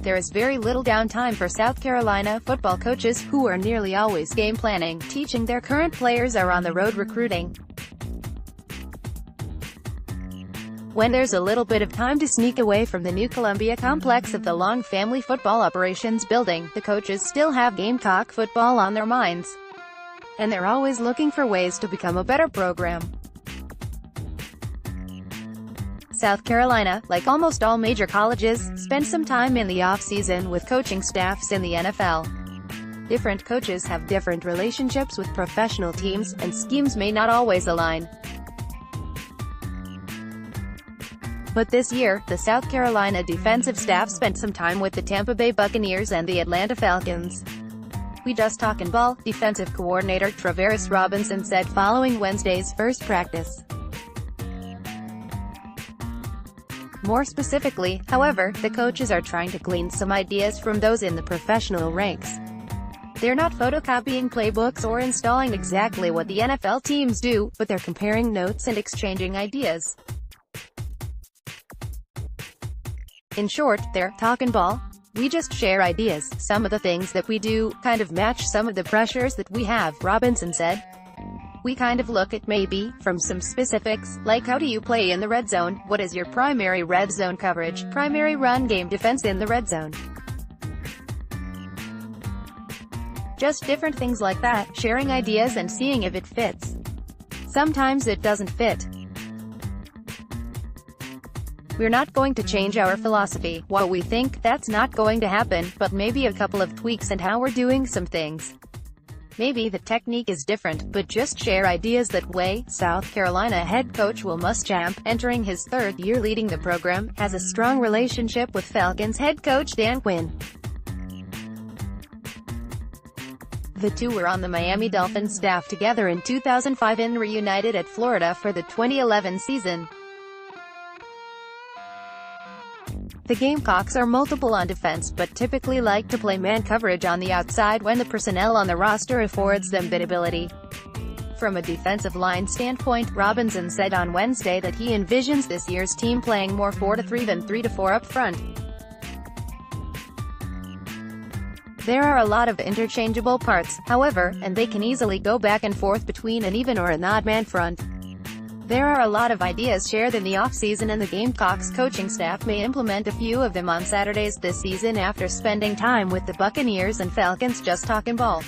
there is very little downtime for South Carolina football coaches, who are nearly always game planning, teaching their current players, or on the road recruiting. When there's a little bit of time to sneak away from the new Columbia complex of the Long Family Football Operations Building, the coaches still have Gamecock football on their minds. And they're always looking for ways to become a better program. South Carolina, like almost all major colleges, spends some time in the off-season with coaching staffs in the NFL. Different coaches have different relationships with professional teams, and schemes may not always align. But this year, the South Carolina defensive staff spent some time with the Tampa Bay Buccaneers and the Atlanta Falcons. "We just talkin' ball," defensive coordinator Travaris Robinson said following Wednesday's first practice. More specifically, however, the coaches are trying to glean some ideas from those in the professional ranks. They're not photocopying playbooks or installing exactly what the NFL teams do, but they're comparing notes and exchanging ideas. In short, they're talkin' ball. We just share ideas. Some of the things that we do kind of match some of the pressures that we have, Robinson said. We kind of look at maybe from some specifics, like how do you play in the red zone, what is your primary red zone coverage, primary run game defense in the red zone. Just different things like that, sharing ideas and seeing if it fits. Sometimes it doesn't fit. We're not going to change our philosophy. What we think, that's not going to happen, but maybe a couple of tweaks and how we're doing some things. Maybe the technique is different, but just share ideas that way. South Carolina head coach Will Muschamp, entering his third year leading the program, has a strong relationship with Falcons head coach Dan Quinn. The two were on the Miami Dolphins staff together in 2005 and reunited at Florida for the 2011 season. The Gamecocks are multiple on defense, but typically like to play man coverage on the outside when the personnel on the roster affords them biddability. From a defensive line standpoint, Robinson said on Wednesday that he envisions this year's team playing more 4-3 than 3-4 up front. There are a lot of interchangeable parts, however, and they can easily go back and forth between an even or an odd man front. There are a lot of ideas shared in the offseason, and the Gamecocks coaching staff may implement a few of them on Saturdays this season after spending time with the Buccaneers and Falcons just talking ball.